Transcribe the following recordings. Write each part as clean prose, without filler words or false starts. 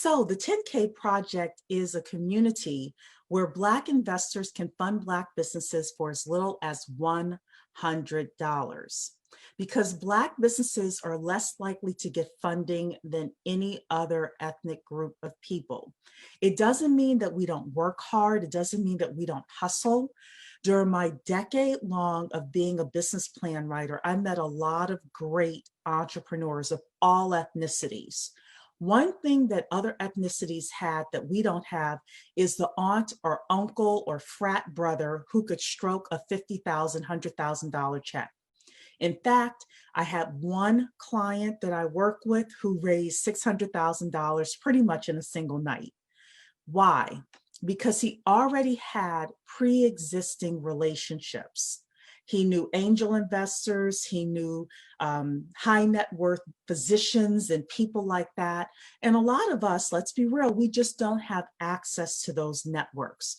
So the 10K Project is a community where Black investors can fund Black businesses for as little as $100. Because Black businesses are less likely to get funding than any other ethnic group of people. It doesn't mean that we don't work hard. It doesn't mean that we don't hustle. During my decade long of being a business plan writer, I met a lot of great entrepreneurs of all ethnicities. One thing that other ethnicities had that we don't have is the aunt or uncle or frat brother who could stroke a $50,000, $100,000 check. In fact, I had one client that I work with who raised $600,000 pretty much in a single night. Why? Because he already had pre-existing relationships. He knew angel investors, he knew high net worth physicians and people like that. And a lot of us, let's be real, we just don't have access to those networks.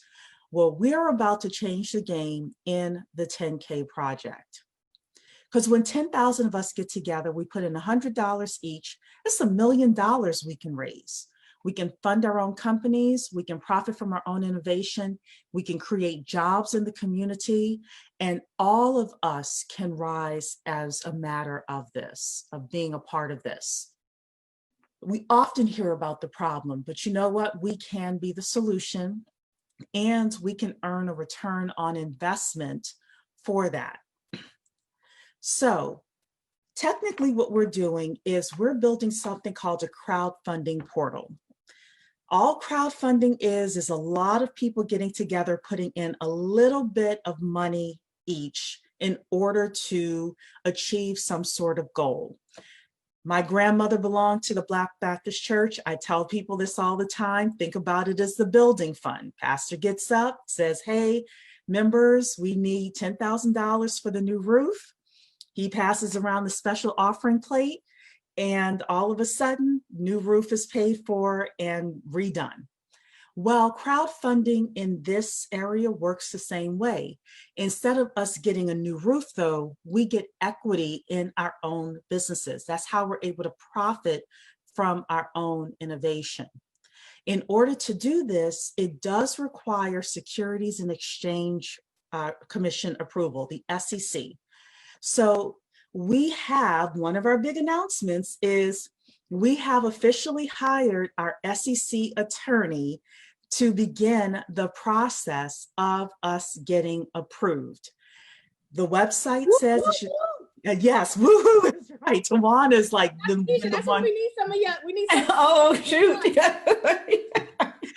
Well, we're about to change the game in the 10K Project. Because when 10,000 of us get together, we put in $100 each, that's $1 million we can raise. We can fund our own companies, we can profit from our own innovation, we can create jobs in the community, and all of us can rise as a matter of this, of being a part of this. We often hear about the problem, but you know what? We can be the solution, and we can earn a return on investment for that. So technically what we're doing is we're building something called a crowdfunding portal. All crowdfunding is a lot of people getting together, putting in a little bit of money each in order to achieve some sort of goal. My grandmother belonged to the Black Baptist Church. I tell people this all the time. Think about it as the building fund. Pastor gets up, says, hey, members, we need $10,000 for the new roof. He passes around the special offering plate, and all of a sudden, new roof is paid for and redone. Well, crowdfunding in this area works the same way. Instead of us getting a new roof, though, we get equity in our own businesses. That's how we're able to profit from our own innovation. In order to do this, it does require Securities and Exchange Commission approval, the SEC. So we have, one of our big announcements is we have officially hired our SEC attorney to begin the process of us getting approved. The website says it should, yes, woohoo, that's right. Tawana is like the that's one. What we need some of you. We need some. Oh, shoot.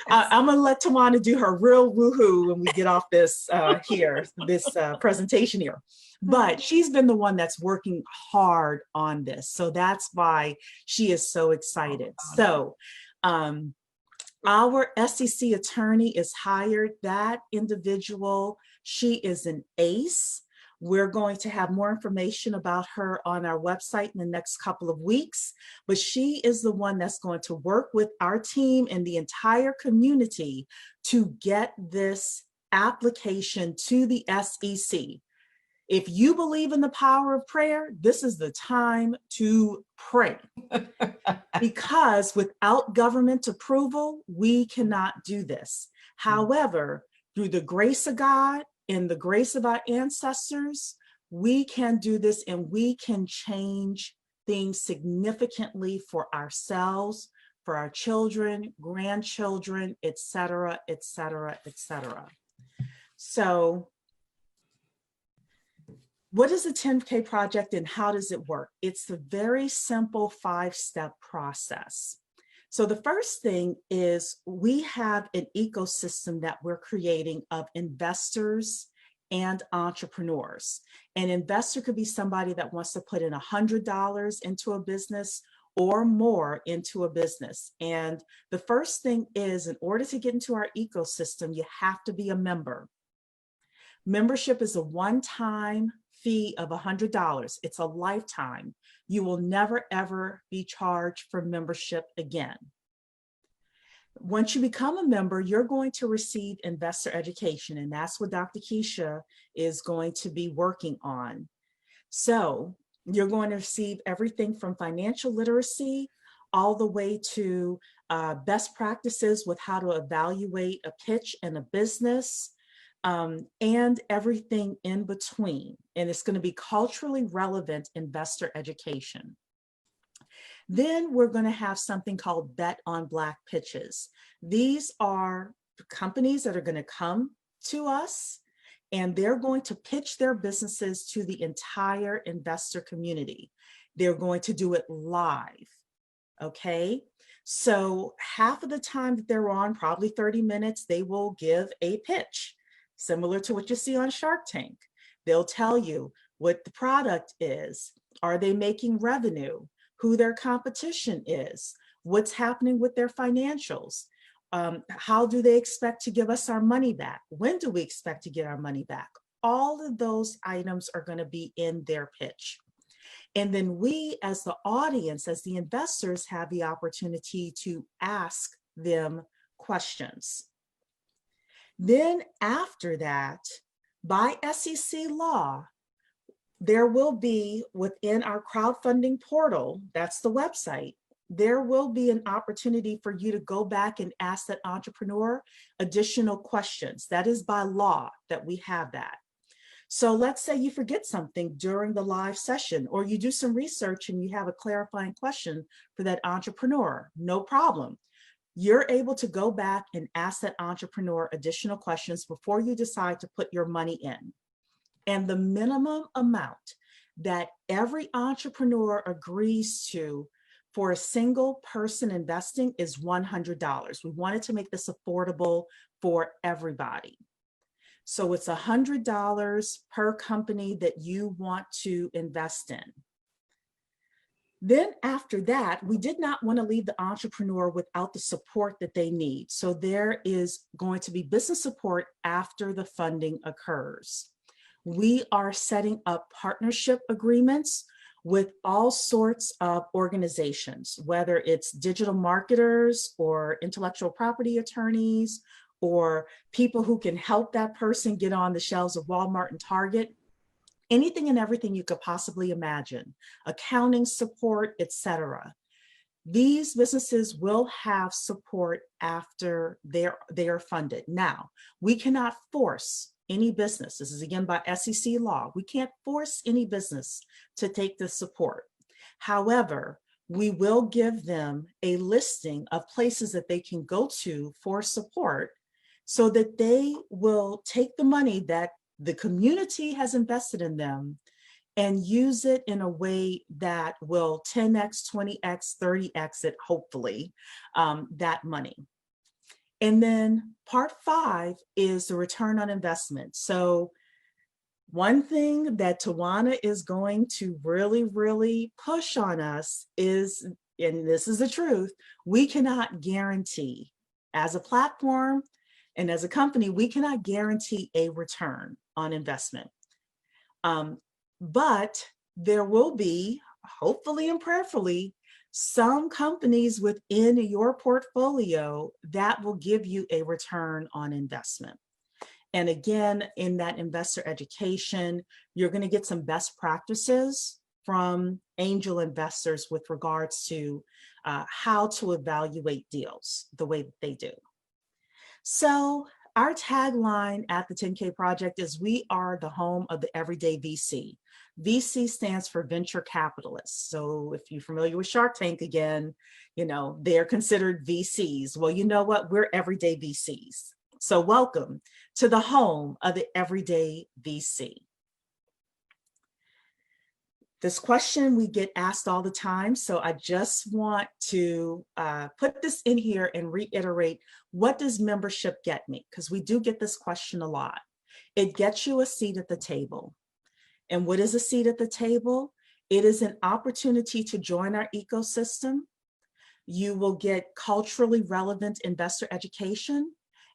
I'm gonna let Tawana do her real woohoo when we get off this presentation here. But she's been the one that's working hard on this. So that's why she is so excited. So our SEC attorney is hired. That individual, she is an ace. We're going to have more information about her on our website in the next couple of weeks, but she is the one that's going to work with our team and the entire community to get this application to the SEC. If you believe in the power of prayer, this is the time to pray. Because without government approval, we cannot do this. However, through the grace of God and the grace of our ancestors, we can do this and we can change things significantly for ourselves, for our children, grandchildren, et cetera, et cetera, et cetera. So what is the 10K Project and how does it work? It's a very simple 5-step process. So the first thing is we have an ecosystem that we're creating of investors and entrepreneurs. An investor could be somebody that wants to put in $100 into a business or more into a business. And the first thing is, in order to get into our ecosystem, you have to be a member. Membership is a one-time fee of $100. It's a lifetime. You will never, ever be charged for membership again. Once you become a member, you're going to receive investor education, and that's what Dr. Keisha is going to be working on. So you're going to receive everything from financial literacy all the way to best practices with how to evaluate a pitch and a business, and everything in between. And it's going to be culturally relevant investor education. Then we're going to have something called Bet on Black pitches. These are companies that are going to come to us and they're going to pitch their businesses to the entire investor community. They're going to do it live. Okay. So half of the time that they're on, probably 30 minutes, they will give a pitch similar to what you see on Shark Tank. They'll tell you what the product is. Are they making revenue? Who their competition is? What's happening with their financials? How do they expect to give us our money back? When do we expect to get our money back? All of those items are going to be in their pitch. And then we, as the audience, as the investors, have the opportunity to ask them questions. Then after that, by SEC law, there will be within our crowdfunding portal, that's the website, there will be an opportunity for you to go back and ask that entrepreneur additional questions. That is by law that we have that. So let's say you forget something during the live session, or you do some research and you have a clarifying question for that entrepreneur, no problem. You're able to go back and ask that entrepreneur additional questions before you decide to put your money in. And the minimum amount that every entrepreneur agrees to for a single person investing is $100. We wanted to make this affordable for everybody. So it's $100 per company that you want to invest in. Then after that, we did not want to leave the entrepreneur without the support that they need. So there is going to be business support after the funding occurs. We are setting up partnership agreements with all sorts of organizations, whether it's digital marketers or intellectual property attorneys, or people who can help that person get on the shelves of Walmart and Target, anything and everything you could possibly imagine, accounting support, etc. These businesses will have support after they are funded. Now, we cannot force any business. This is again by SEC law. We can't force any business to take this support. However, we will give them a listing of places that they can go to for support so that they will take the money that the community has invested in them and use it in a way that will 10x, 20x, 30x it, hopefully, that money. And then part 5 is the return on investment. So one thing that Tawana is going to really, really push on us is, and this is the truth, we cannot guarantee as a platform and as a company, we cannot guarantee a return on investment. But there will be, hopefully and prayerfully, some companies within your portfolio that will give you a return on investment. And again, in that investor education, you're going to get some best practices from angel investors with regards to how to evaluate deals the way that they do. So our tagline at the 10K Project is we are the home of the everyday VC. VC stands for venture capitalists. So if you're familiar with Shark Tank again, you know, they're considered VCs. Well, you know what? We're everyday VCs. So welcome to the home of the everyday VC. This question we get asked all the time, so I just want to put this in here and reiterate, what does membership get me? Because we do get this question a lot. It gets you a seat at the table. And what is a seat at the table? It is an opportunity to join our ecosystem. You will get culturally relevant investor education,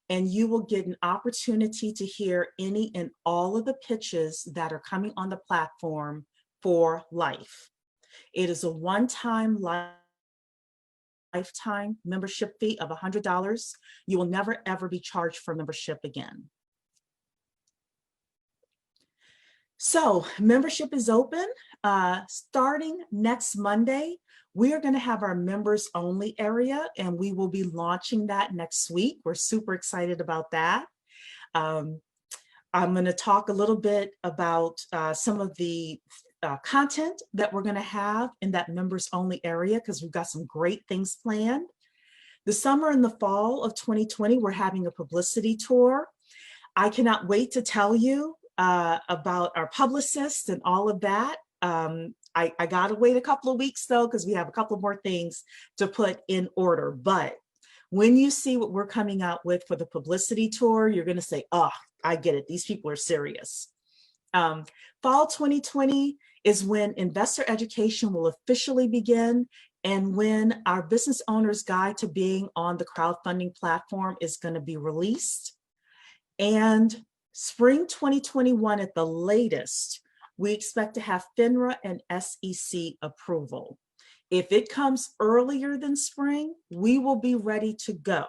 and you will get an opportunity to hear any and all of the pitches that are coming on the platform for life. It is a one-time lifetime membership fee of $100. You will never ever be charged for membership again. So membership is open. Starting next Monday, we are going to have our members only area, and we will be launching that next week. We're super excited about that. Um, I'm going to talk a little bit about some of the content that we're going to have in that members only area, because we've got some great things planned. The summer and the fall of 2020, we're having a publicity tour. I cannot wait to tell you about our publicist and all of that. I got to wait a couple of weeks though, because we have a couple more things to put in order. But when you see what we're coming out with for the publicity tour, you're going to say, oh, I get it. These people are serious. Fall 2020 is when investor education will officially begin, and when our business owner's guide to being on the crowdfunding platform is going to be released. And spring 2021 at the latest, we expect to have FINRA and SEC approval. If it comes earlier than spring, we will be ready to go.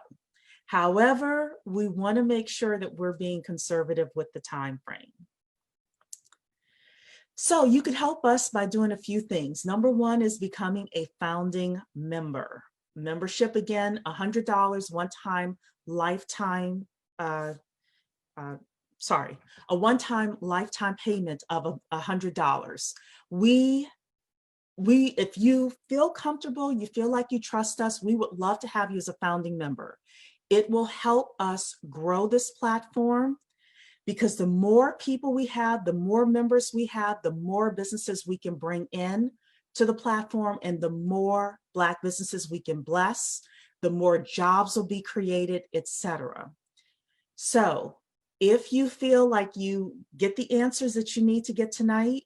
However, we want to make sure that we're being conservative with the time frame. So you could help us by doing a few things. Number one is becoming a founding member. Membership, again, $100 one-time lifetime, a one-time lifetime payment of $100. If you feel comfortable, you feel like you trust us, we would love to have you as a founding member. It will help us grow this platform, because the more people we have, the more members we have, the more businesses we can bring in to the platform, and the more Black businesses we can bless, the more jobs will be created, etc. So if you feel like you get the answers that you need to get tonight,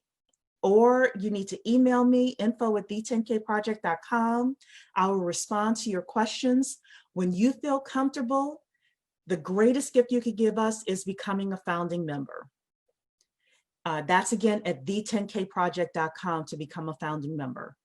or you need to email me, info@the10kproject.com. I will respond to your questions. When you feel comfortable, the greatest gift you could give us is becoming a founding member. That's again at the10kproject.com to become a founding member.